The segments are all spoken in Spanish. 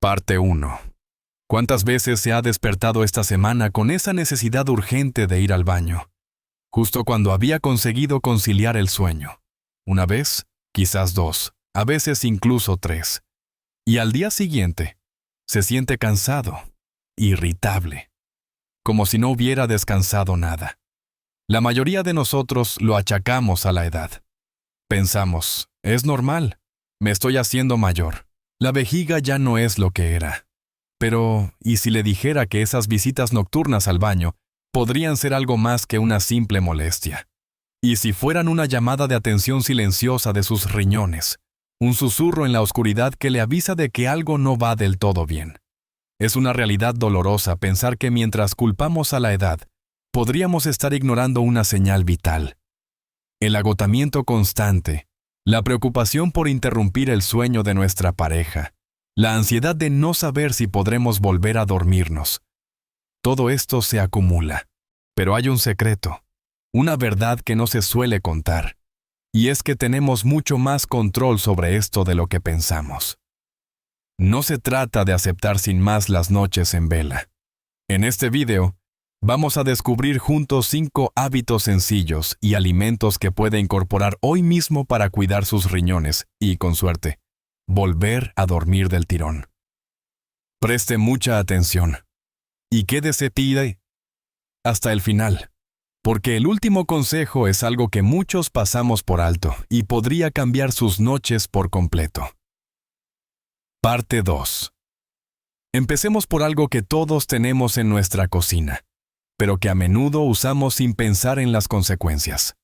Parte 1. ¿Cuántas veces se ha despertado esta semana con esa necesidad urgente de ir al baño? Justo cuando había conseguido conciliar el sueño. Una vez, quizás dos, a veces incluso tres. Y al día siguiente, se siente cansado, irritable, como si no hubiera descansado nada. La mayoría de nosotros lo achacamos a la edad. Pensamos, es normal, me estoy haciendo mayor. La vejiga ya no es lo que era. Pero, ¿y si le dijera que esas visitas nocturnas al baño podrían ser algo más que una simple molestia? ¿Y si fueran una llamada de atención silenciosa de sus riñones? Un susurro en la oscuridad que le avisa de que algo no va del todo bien. Es una realidad dolorosa pensar que mientras culpamos a la edad, podríamos estar ignorando una señal vital. El agotamiento constante, la preocupación por interrumpir el sueño de nuestra pareja, la ansiedad de no saber si podremos volver a dormirnos. Todo esto se acumula. Pero hay un secreto, una verdad que no se suele contar, y es que tenemos mucho más control sobre esto de lo que pensamos. No se trata de aceptar sin más las noches en vela. En este video, vamos a descubrir juntos 5 hábitos sencillos y alimentos que puede incorporar hoy mismo para cuidar sus riñones y, con suerte, volver a dormir del tirón. Preste mucha atención y quédese pide hasta el final, porque el último consejo es algo que muchos pasamos por alto y podría cambiar sus noches por completo. Parte 2. Empecemos por algo que todos tenemos en nuestra cocina, pero que a menudo usamos sin pensar en las consecuencias.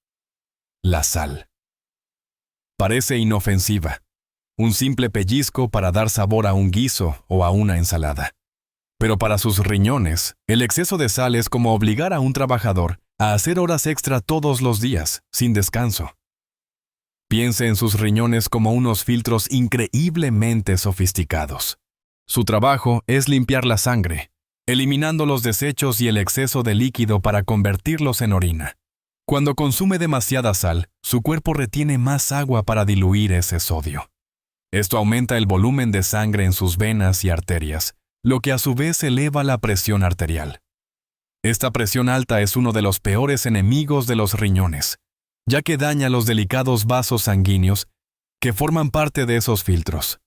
La sal. Parece inofensiva, un simple pellizco para dar sabor a un guiso o a una ensalada. Pero para sus riñones, el exceso de sal es como obligar a un trabajador a hacer horas extra todos los días, sin descanso. Piense en sus riñones como unos filtros increíblemente sofisticados. Su trabajo es limpiar la sangre, eliminando los desechos y el exceso de líquido para convertirlos en orina. Cuando consume demasiada sal, su cuerpo retiene más agua para diluir ese sodio. Esto aumenta el volumen de sangre en sus venas y arterias, lo que a su vez eleva la presión arterial. Esta presión alta es uno de los peores enemigos de los riñones, ya que daña los delicados vasos sanguíneos que forman parte de esos filtros.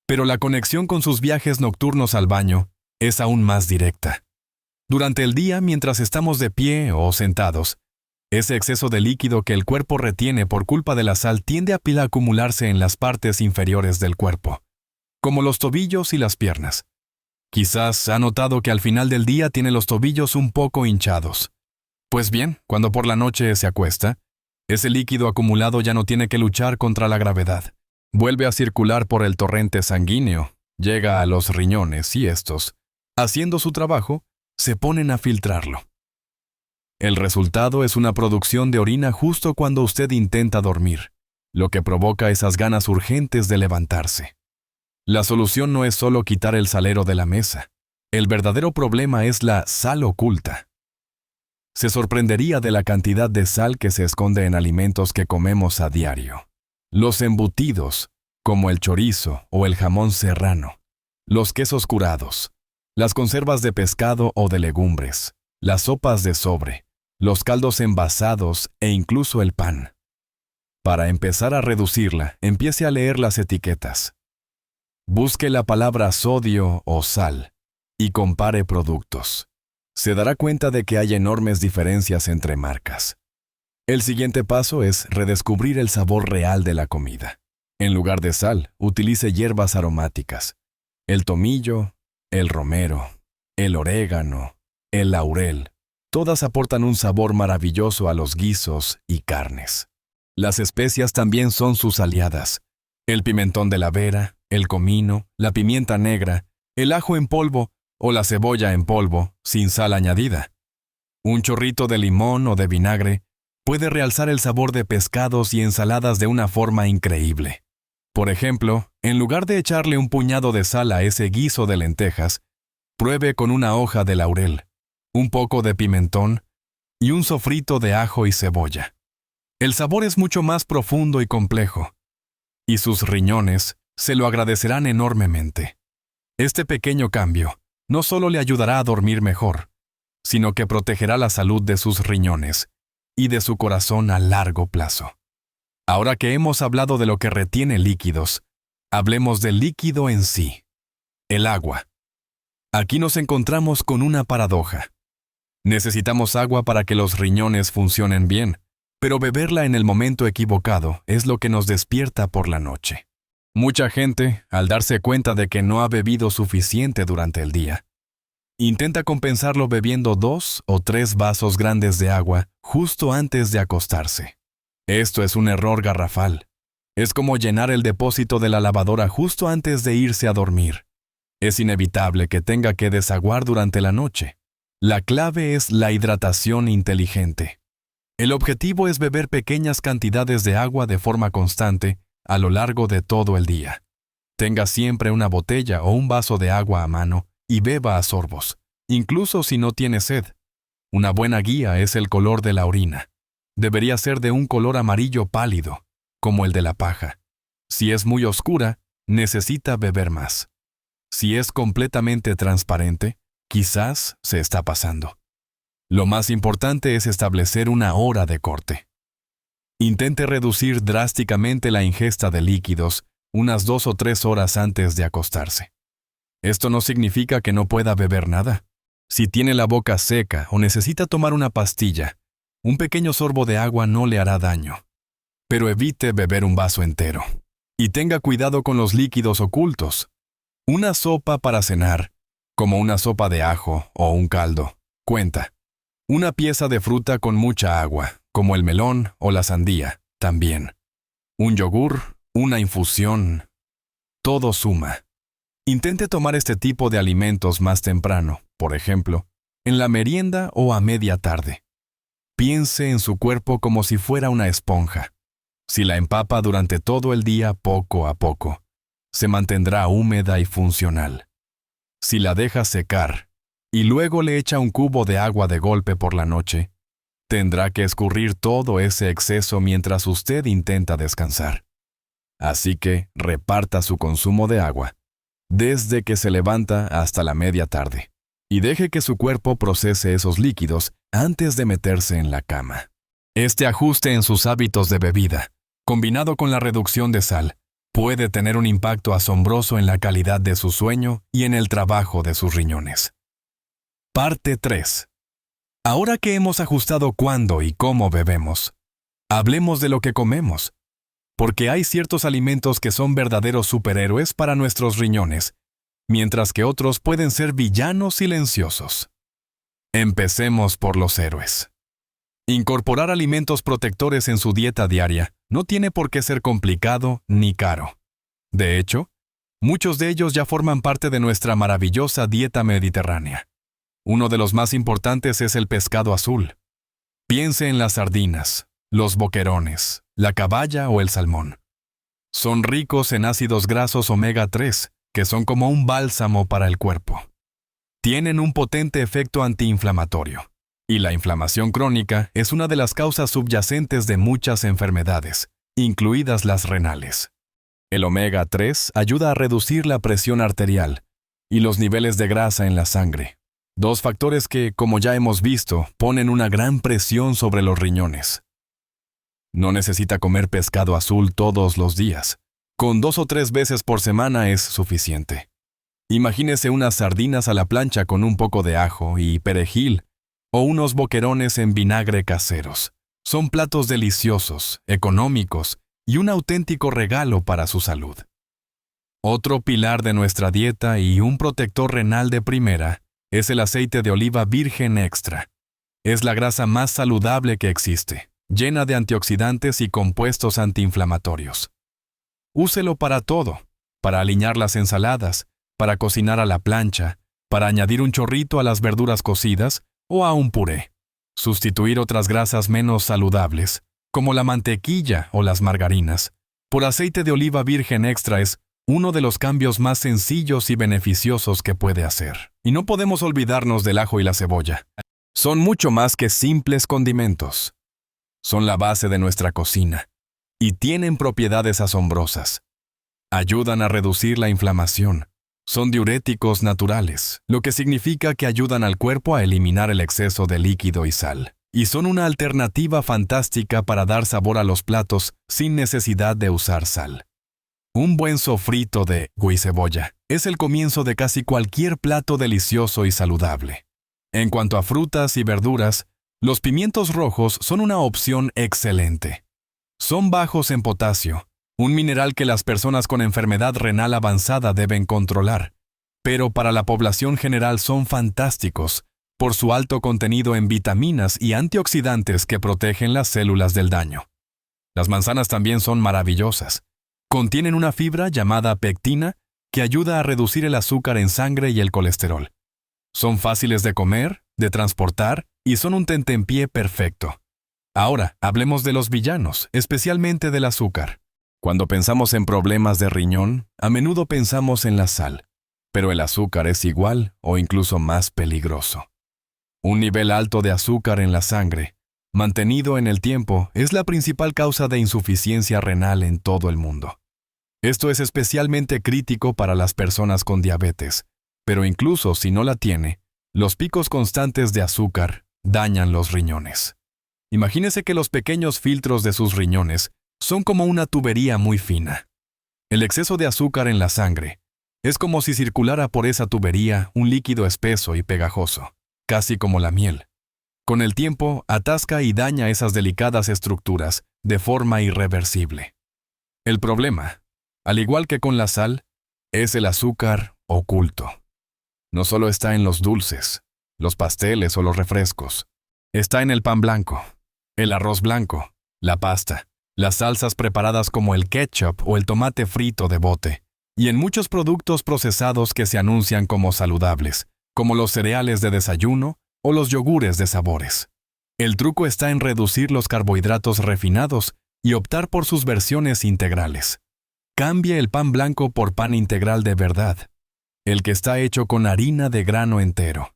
Pero la conexión con sus viajes nocturnos al baño es aún más directa. Durante el día, mientras estamos de pie o sentados, ese exceso de líquido que el cuerpo retiene por culpa de la sal tiende a acumularse en las partes inferiores del cuerpo, como los tobillos y las piernas. Quizás ha notado que al final del día tiene los tobillos un poco hinchados. Pues bien, cuando por la noche se acuesta, ese líquido acumulado ya no tiene que luchar contra la gravedad. Vuelve a circular por el torrente sanguíneo, llega a los riñones y estos, haciendo su trabajo, se ponen a filtrarlo. El resultado es una producción de orina justo cuando usted intenta dormir, lo que provoca esas ganas urgentes de levantarse. La solución no es solo quitar el salero de la mesa. El verdadero problema es la sal oculta. Se sorprendería de la cantidad de sal que se esconde en alimentos que comemos a diario. Los embutidos, como el chorizo o el jamón serrano, los quesos curados, las conservas de pescado o de legumbres, las sopas de sobre, los caldos envasados e incluso el pan. Para empezar a reducirla, empiece a leer las etiquetas. Busque la palabra sodio o sal y compare productos. Se dará cuenta de que hay enormes diferencias entre marcas. El siguiente paso es redescubrir el sabor real de la comida. En lugar de sal, utilice hierbas aromáticas. El tomillo, el romero, el orégano, el laurel, todas aportan un sabor maravilloso a los guisos y carnes. Las especias también son sus aliadas. El pimentón de la vera, el comino, la pimienta negra, el ajo en polvo o la cebolla en polvo, sin sal añadida. Un chorrito de limón o de vinagre puede realzar el sabor de pescados y ensaladas de una forma increíble. Por ejemplo, en lugar de echarle un puñado de sal a ese guiso de lentejas, pruebe con una hoja de laurel, un poco de pimentón y un sofrito de ajo y cebolla. El sabor es mucho más profundo y complejo, y sus riñones se lo agradecerán enormemente. Este pequeño cambio no solo le ayudará a dormir mejor, sino que protegerá la salud de sus riñones y de su corazón a largo plazo. Ahora que hemos hablado de lo que retiene líquidos, hablemos del líquido en sí, el agua. Aquí nos encontramos con una paradoja. Necesitamos agua para que los riñones funcionen bien, pero beberla en el momento equivocado es lo que nos despierta por la noche. Mucha gente, al darse cuenta de que no ha bebido suficiente durante el día, intenta compensarlo bebiendo 2 o 3 vasos grandes de agua justo antes de acostarse. Esto es un error garrafal. Es como llenar el depósito de la lavadora justo antes de irse a dormir. Es inevitable que tenga que desaguar durante la noche. La clave es la hidratación inteligente. El objetivo es beber pequeñas cantidades de agua de forma constante a lo largo de todo el día. Tenga siempre una botella o un vaso de agua a mano y beba a sorbos, incluso si no tiene sed. Una buena guía es el color de la orina. Debería ser de un color amarillo pálido, como el de la paja. Si es muy oscura, necesita beber más. Si es completamente transparente, quizás se está pasando. Lo más importante es establecer una hora de corte. Intente reducir drásticamente la ingesta de líquidos unas 2 o 3 horas antes de acostarse. Esto no significa que no pueda beber nada. Si tiene la boca seca o necesita tomar una pastilla, un pequeño sorbo de agua no le hará daño. Pero evite beber un vaso entero. Y tenga cuidado con los líquidos ocultos. Una sopa para cenar, como una sopa de ajo o un caldo, cuenta. Una pieza de fruta con mucha agua, como el melón o la sandía, también. Un yogur, una infusión, todo suma. Intente tomar este tipo de alimentos más temprano, por ejemplo, en la merienda o a media tarde. Piense en su cuerpo como si fuera una esponja. Si la empapa durante todo el día poco a poco, se mantendrá húmeda y funcional. Si la deja secar y luego le echa un cubo de agua de golpe por la noche, tendrá que escurrir todo ese exceso mientras usted intenta descansar. Así que reparta su consumo de agua desde que se levanta hasta la media tarde y deje que su cuerpo procese esos líquidos antes de meterse en la cama. Este ajuste en sus hábitos de bebida, combinado con la reducción de sal, puede tener un impacto asombroso en la calidad de su sueño y en el trabajo de sus riñones. Parte 3. Ahora que hemos ajustado cuándo y cómo bebemos, hablemos de lo que comemos, porque hay ciertos alimentos que son verdaderos superhéroes para nuestros riñones, mientras que otros pueden ser villanos silenciosos. Empecemos por los héroes. Incorporar alimentos protectores en su dieta diaria no tiene por qué ser complicado ni caro. De hecho, muchos de ellos ya forman parte de nuestra maravillosa dieta mediterránea. Uno de los más importantes es el pescado azul. Piense en las sardinas, los boquerones, la caballa o el salmón. Son ricos en ácidos grasos omega 3, que son como un bálsamo para el cuerpo. Tienen un potente efecto antiinflamatorio, y la inflamación crónica es una de las causas subyacentes de muchas enfermedades, incluidas las renales. El omega 3 ayuda a reducir la presión arterial y los niveles de grasa en la sangre, dos factores que, como ya hemos visto, ponen una gran presión sobre los riñones. No necesita comer pescado azul todos los días. Con 2 o 3 veces por semana es suficiente. Imagínese unas sardinas a la plancha con un poco de ajo y perejil, o unos boquerones en vinagre caseros. Son platos deliciosos, económicos y un auténtico regalo para su salud. Otro pilar de nuestra dieta y un protector renal de primera es el aceite de oliva virgen extra. Es la grasa más saludable que existe, llena de antioxidantes y compuestos antiinflamatorios. Úselo para todo, para aliñar las ensaladas, para cocinar a la plancha, para añadir un chorrito a las verduras cocidas o a un puré. Sustituir otras grasas menos saludables, como la mantequilla o las margarinas, por aceite de oliva virgen extra es uno de los cambios más sencillos y beneficiosos que puede hacer. Y no podemos olvidarnos del ajo y la cebolla. Son mucho más que simples condimentos. Son la base de nuestra cocina y tienen propiedades asombrosas. Ayudan a reducir la inflamación, Son diuréticos naturales, lo que significa que ayudan al cuerpo a eliminar el exceso de líquido y sal, y son una alternativa fantástica para dar sabor a los platos sin necesidad de usar sal. Un buen sofrito de guisebolla es el comienzo de casi cualquier plato delicioso y saludable. En cuanto a frutas y verduras, los pimientos rojos son una opción excelente. Son bajos en potasio, un mineral que las personas con enfermedad renal avanzada deben controlar, pero para la población general son fantásticos por su alto contenido en vitaminas y antioxidantes que protegen las células del daño. Las manzanas también son maravillosas. Contienen una fibra llamada pectina que ayuda a reducir el azúcar en sangre y el colesterol. Son fáciles de comer, de transportar y son un tentempié perfecto. Ahora, hablemos de los villanos, especialmente del azúcar. Cuando pensamos en problemas de riñón, a menudo pensamos en la sal, pero el azúcar es igual o incluso más peligroso. Un nivel alto de azúcar en la sangre, mantenido en el tiempo, es la principal causa de insuficiencia renal en todo el mundo. Esto es especialmente crítico para las personas con diabetes, pero incluso si no la tiene, los picos constantes de azúcar dañan los riñones. Imagínese que los pequeños filtros de sus riñones son como una tubería muy fina. El exceso de azúcar en la sangre es como si circulara por esa tubería un líquido espeso y pegajoso, casi como la miel. Con el tiempo, atasca y daña esas delicadas estructuras de forma irreversible. El problema, al igual que con la sal, es el azúcar oculto. No solo está en los dulces, los pasteles o los refrescos. Está en el pan blanco, el arroz blanco, la pasta, las salsas preparadas como el ketchup o el tomate frito de bote, y en muchos productos procesados que se anuncian como saludables, como los cereales de desayuno o los yogures de sabores. El truco está en reducir los carbohidratos refinados y optar por sus versiones integrales. Cambie el pan blanco por pan integral de verdad, el que está hecho con harina de grano entero.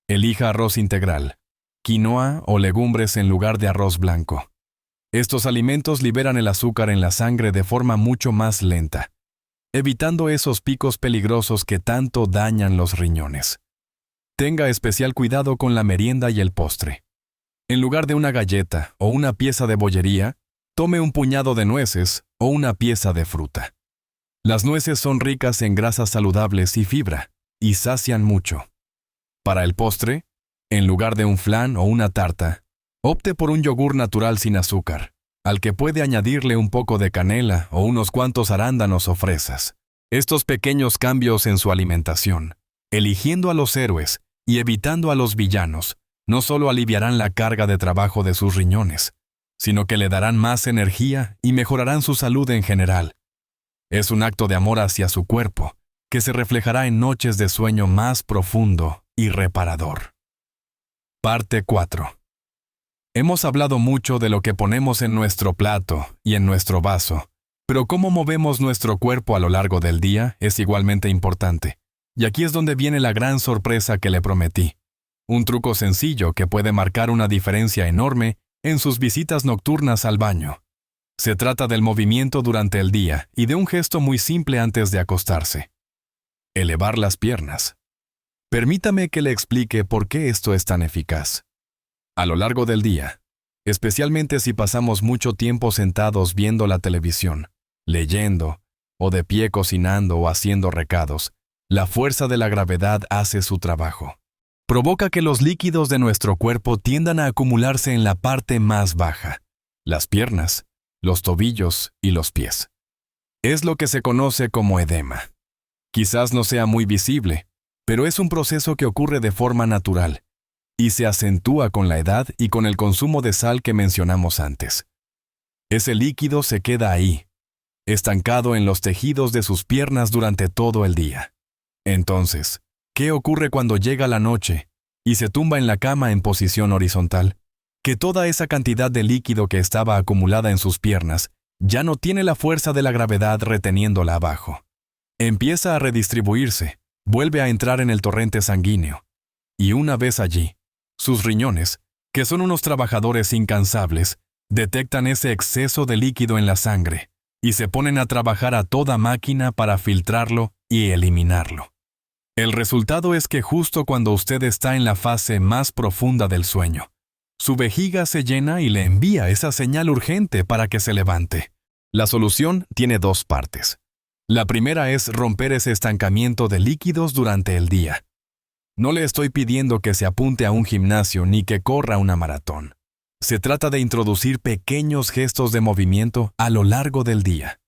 Elija arroz integral, quinoa o legumbres en lugar de arroz blanco. Estos alimentos liberan el azúcar en la sangre de forma mucho más lenta, evitando esos picos peligrosos que tanto dañan los riñones. Tenga especial cuidado con la merienda y el postre. En lugar de una galleta o una pieza de bollería, tome un puñado de nueces o una pieza de fruta. Las nueces son ricas en grasas saludables y fibra, y sacian mucho. Para el postre, en lugar de un flan o una tarta, opte por un yogur natural sin azúcar, al que puede añadirle un poco de canela o unos cuantos arándanos o fresas. Estos pequeños cambios en su alimentación, eligiendo a los héroes y evitando a los villanos, no solo aliviarán la carga de trabajo de sus riñones, sino que le darán más energía y mejorarán su salud en general. Es un acto de amor hacia su cuerpo, que se reflejará en noches de sueño más profundo y reparador. Parte 4. Hemos hablado mucho de lo que ponemos en nuestro plato y en nuestro vaso, pero cómo movemos nuestro cuerpo a lo largo del día es igualmente importante. Y aquí es donde viene la gran sorpresa que le prometí. Un truco sencillo que puede marcar una diferencia enorme en sus visitas nocturnas al baño. Se trata del movimiento durante el día y de un gesto muy simple antes de acostarse. Elevar las piernas. Permítame que le explique por qué esto es tan eficaz. A lo largo del día, especialmente si pasamos mucho tiempo sentados viendo la televisión, leyendo, o de pie cocinando o haciendo recados, la fuerza de la gravedad hace su trabajo. Provoca que los líquidos de nuestro cuerpo tiendan a acumularse en la parte más baja, las piernas, los tobillos y los pies. Es lo que se conoce como edema. Quizás no sea muy visible, pero es un proceso que ocurre de forma natural y se acentúa con la edad y con el consumo de sal que mencionamos antes. Ese líquido se queda ahí, estancado en los tejidos de sus piernas durante todo el día. Entonces, ¿qué ocurre cuando llega la noche y se tumba en la cama en posición horizontal? Que toda esa cantidad de líquido que estaba acumulada en sus piernas ya no tiene la fuerza de la gravedad reteniéndola abajo. Empieza a redistribuirse, vuelve a entrar en el torrente sanguíneo. Y una vez allí, sus riñones, que son unos trabajadores incansables, detectan ese exceso de líquido en la sangre y se ponen a trabajar a toda máquina para filtrarlo y eliminarlo. El resultado es que justo cuando usted está en la fase más profunda del sueño, su vejiga se llena y le envía esa señal urgente para que se levante. La solución tiene dos partes. La primera es romper ese estancamiento de líquidos durante el día. No le estoy pidiendo que se apunte a un gimnasio ni que corra una maratón. Se trata de introducir pequeños gestos de movimiento a lo largo del día.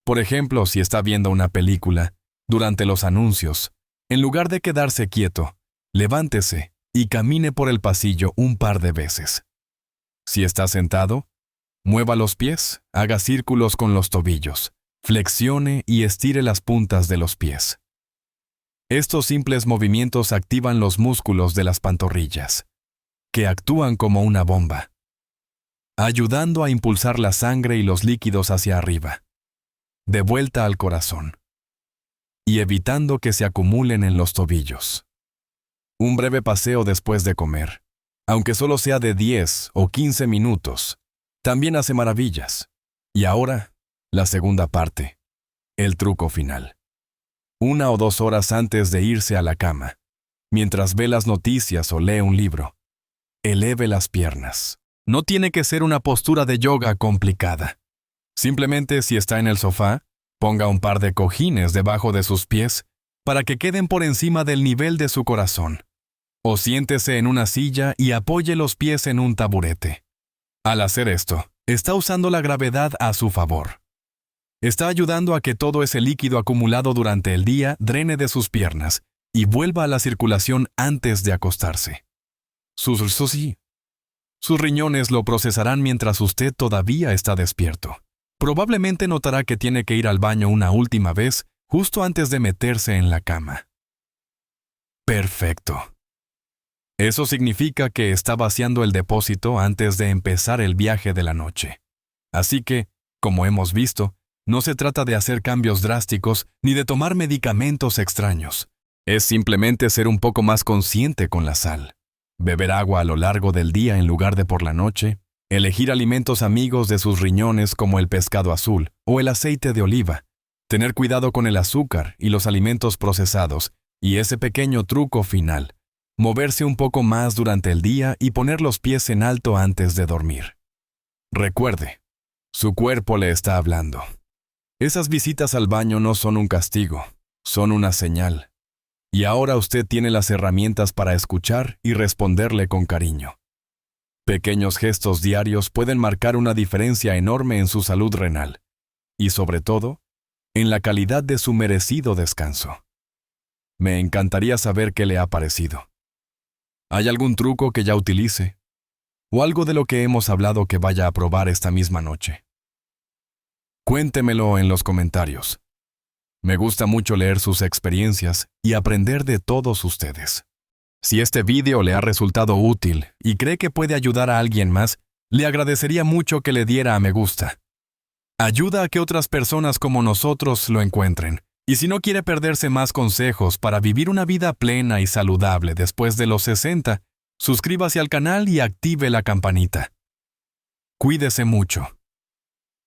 Por ejemplo, si está viendo una película, durante los anuncios, en lugar de quedarse quieto, levántese y camine por el pasillo un par de veces. Si está sentado, mueva los pies, haga círculos con los tobillos, flexione y estire las puntas de los pies. Estos simples movimientos activan los músculos de las pantorrillas, que actúan como una bomba, ayudando a impulsar la sangre y los líquidos hacia arriba, de vuelta al corazón, y evitando que se acumulen en los tobillos. Un breve paseo después de comer, aunque solo sea de 10 o 15 minutos, también hace maravillas. Y ahora, la segunda parte, el truco final. 1 o 2 horas antes de irse a la cama, mientras ve las noticias o lee un libro, eleve las piernas. No tiene que ser una postura de yoga complicada. Simplemente, si está en el sofá, ponga un par de cojines debajo de sus pies para que queden por encima del nivel de su corazón. O siéntese en una silla y apoye los pies en un taburete. Al hacer esto, está usando la gravedad a su favor. Está ayudando a que todo ese líquido acumulado durante el día drene de sus piernas y vuelva a la circulación antes de acostarse. Sus riñones lo procesarán mientras usted todavía está despierto. Probablemente notará que tiene que ir al baño una última vez justo antes de meterse en la cama. Perfecto. Eso significa que está vaciando el depósito antes de empezar el viaje de la noche. Así que, como hemos visto, no se trata de hacer cambios drásticos ni de tomar medicamentos extraños. Es simplemente ser un poco más consciente con la sal. Beber agua a lo largo del día en lugar de por la noche. Elegir alimentos amigos de sus riñones como el pescado azul o el aceite de oliva. Tener cuidado con el azúcar y los alimentos procesados. Y ese pequeño truco final. Moverse un poco más durante el día y poner los pies en alto antes de dormir. Recuerde, su cuerpo le está hablando. Esas visitas al baño no son un castigo, son una señal. Y ahora usted tiene las herramientas para escuchar y responderle con cariño. Pequeños gestos diarios pueden marcar una diferencia enorme en su salud renal. Y sobre todo, en la calidad de su merecido descanso. Me encantaría saber qué le ha parecido. ¿Hay algún truco que ya utilice? ¿O algo de lo que hemos hablado que vaya a probar esta misma noche? Cuéntemelo en los comentarios. Me gusta mucho leer sus experiencias y aprender de todos ustedes. Si este video le ha resultado útil y cree que puede ayudar a alguien más, le agradecería mucho que le diera a me gusta. Ayuda a que otras personas como nosotros lo encuentren. Y si no quiere perderse más consejos para vivir una vida plena y saludable después de los 60, suscríbase al canal y active la campanita. Cuídese mucho.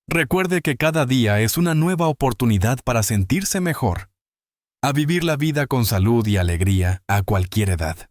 Recuerde que cada día es una nueva oportunidad para sentirse mejor. A vivir la vida con salud y alegría a cualquier edad.